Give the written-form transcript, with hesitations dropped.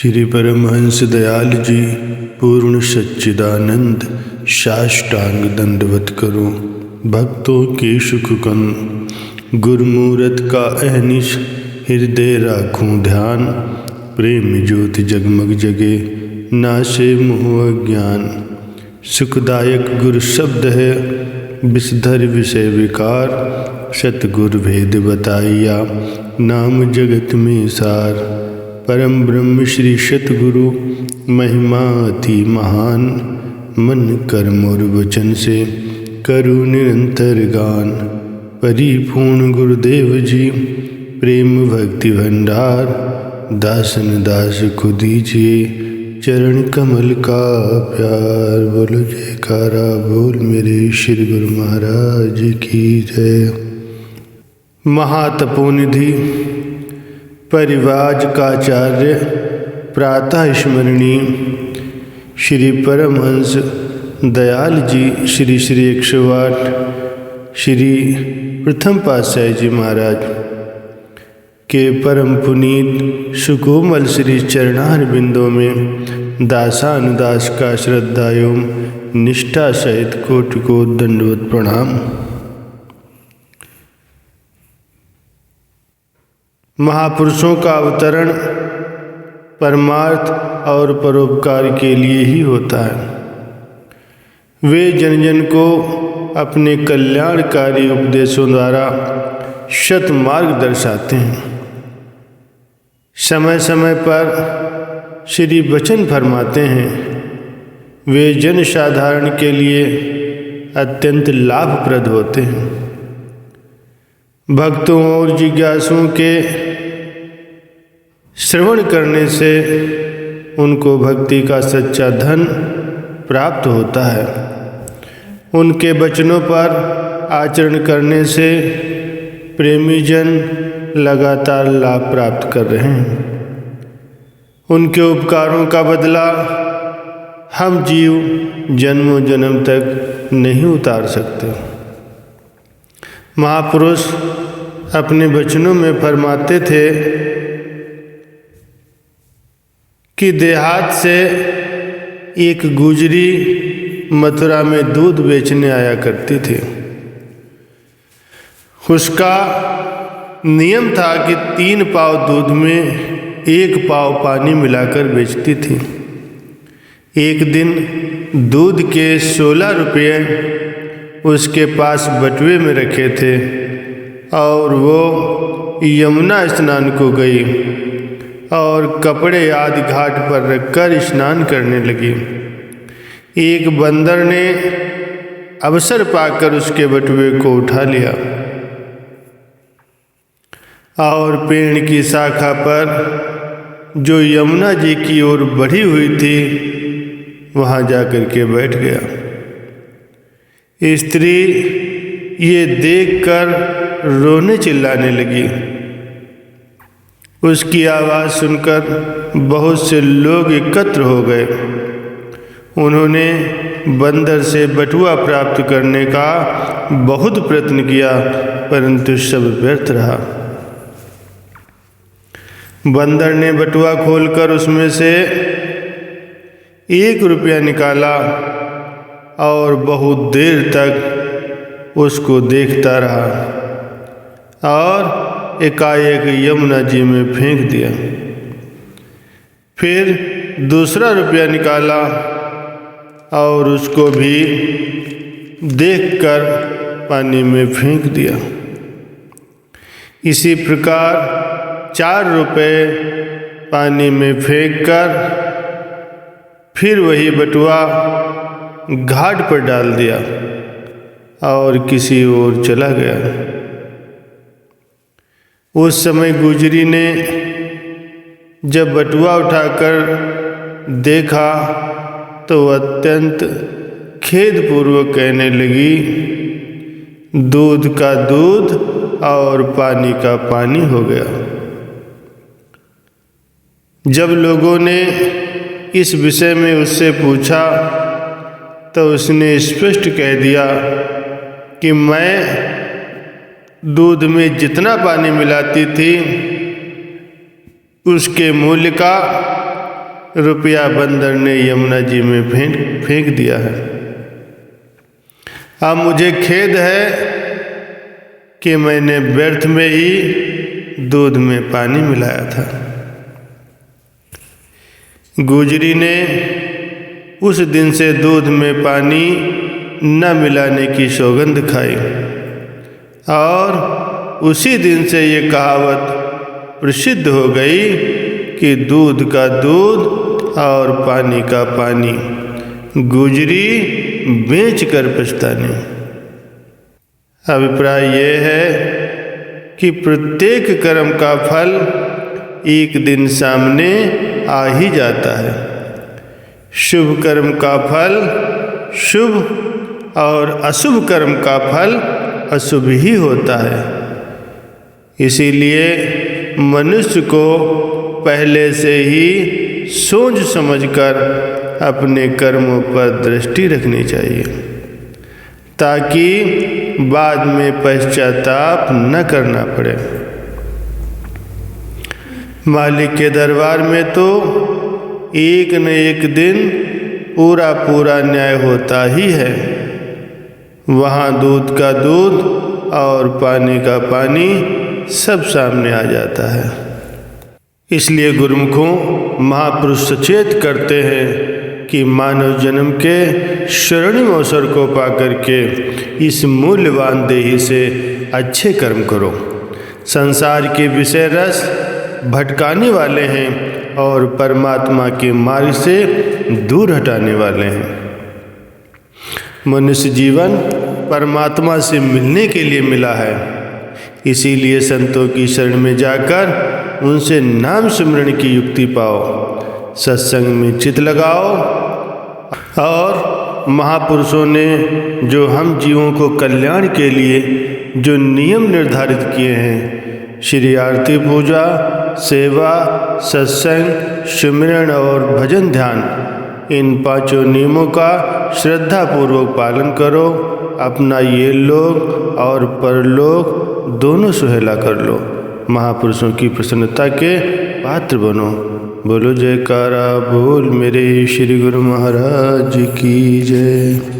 श्री परमहंस दयाल जी पूर्ण सच्चिदानंद साष्टांग दंडवत करो। भक्तों के सुख कन गुरमूरत का अहनिश हृदय राखूं ध्यान। प्रेम ज्योत जगमग जगे नाशे मोह अज्ञान। सुखदायक गुरु शब्द है विषधर विषय विकार। सतगुरु भेद बताइया नाम जगत में सार। परम ब्रह्म श्री सतगुरु महिमा अति महान। मन कर्म और वचन से करु निरंतर गान। परिपूर्ण गुरुदेव जी प्रेम भक्ति भंडार। दासन दास को दीजिए चरण कमल का प्यार। बोलो जयकारा बोल मेरे श्री गुरु महाराज की जय। महातपोनिधि परिवाज काचार्य प्रातः स्मरणीय श्री परमहंस दयाल जी श्री 108 श्री प्रथम पातशाह जी महाराज के परम पुनीत सुकोमल श्री चरणार बिंदों में दासानुदास का श्रद्धा एवं निष्ठा सहित कोटि को दंडवत प्रणाम। महापुरुषों का अवतरण परमार्थ और परोपकार के लिए ही होता है। वे जन जन को अपने कल्याणकारी उपदेशों द्वारा सत मार्ग दर्शाते हैं। समय समय पर श्री वचन फरमाते हैं। वे जन साधारण के लिए अत्यंत लाभप्रद होते हैं। भक्तों और जिज्ञासुओं के श्रवण करने से उनको भक्ति का सच्चा धन प्राप्त होता है। उनके वचनों पर आचरण करने से प्रेमी जन लगातार लाभ प्राप्त कर रहे हैं। उनके उपकारों का बदला हम जीव जन्मों जन्म तक नहीं उतार सकते। महापुरुष अपने वचनों में फरमाते थे कि देहात से एक गुजरी मथुरा में दूध बेचने आया करती थी। उसका नियम था कि 3 पाव दूध में 1 पाव पानी मिलाकर बेचती थी। एक दिन दूध के 16 रुपये उसके पास बटुए में रखे थे और वो यमुना स्नान को गई और कपड़े आदि घाट पर रखकर स्नान करने लगी। एक बंदर ने अवसर पाकर उसके बटुए को उठा लिया और पेड़ की शाखा पर जो यमुना जी की ओर बढ़ी हुई थी वहाँ जाकर के बैठ गया। स्त्री ये देखकर रोने चिल्लाने लगी। उसकी आवाज़ सुनकर बहुत से लोग एकत्र हो गए। उन्होंने बंदर से बटुआ प्राप्त करने का बहुत प्रयत्न किया परंतु सब व्यर्थ रहा। बंदर ने बटुआ खोलकर उसमें से 1 रुपया निकाला और बहुत देर तक उसको देखता रहा और एकाएक यमुना जी में फेंक दिया। फिर दूसरा रुपया निकाला और उसको भी देखकर पानी में फेंक दिया। इसी प्रकार 4 रुपये पानी में फेंककर फिर वही बटुआ घाट पर डाल दिया और किसी ओर चला गया। उस समय गुजरी ने जब बटुआ उठाकर देखा तो अत्यंत खेदपूर्वक कहने लगी, दूध का दूध और पानी का पानी हो गया। जब लोगों ने इस विषय में उससे पूछा तो उसने स्पष्ट कह दिया कि मैं दूध में जितना पानी मिलाती थी उसके मूल्य का रुपया बंदर ने यमुना जी में फेंक दिया है। अब मुझे खेद है कि मैंने व्यर्थ में ही दूध में पानी मिलाया था। गुजरी ने उस दिन से दूध में पानी न मिलाने की सौगंध खाई और उसी दिन से ये कहावत प्रसिद्ध हो गई कि दूध का दूध और पानी का पानी, गुजरी बेच कर पछतानी। अभिप्राय ये है कि प्रत्येक कर्म का फल एक दिन सामने आ ही जाता है। शुभ कर्म का फल शुभ और अशुभ कर्म का फल अशुभ ही होता है। इसीलिए मनुष्य को पहले से ही सोच समझकर अपने कर्मों पर दृष्टि रखनी चाहिए, ताकि बाद में पश्चाताप न करना पड़े। मालिक के दरबार में तो एक न एक दिन पूरा पूरा न्याय होता ही है। वहाँ दूध का दूध और पानी का पानी सब सामने आ जाता है। इसलिए गुरुमुखों, महापुरुष सचेत करते हैं कि मानव जन्म के स्वर्णिम अवसर को पाकर के इस मूल्यवान देही से अच्छे कर्म करो। संसार के विषय रस भटकाने वाले हैं और परमात्मा के मार्ग से दूर हटाने वाले हैं। मनुष्य जीवन परमात्मा से मिलने के लिए मिला है। इसीलिए संतों की शरण में जाकर उनसे नाम सिमरन की युक्ति पाओ, सत्संग में चित लगाओ और महापुरुषों ने जो हम जीवों को कल्याण के लिए जो नियम निर्धारित किए हैं, श्री आरती पूजा, सेवा, सत्संग, सिमरन और भजन ध्यान, इन पांचों नियमों का श्रद्धापूर्वक पालन करो। अपना ये लोक और परलोक दोनों सुहेला कर लो। महापुरुषों की प्रसन्नता के पात्र बनो। बोलो जयकारा बोल मेरे श्री गुरु महाराज की जय।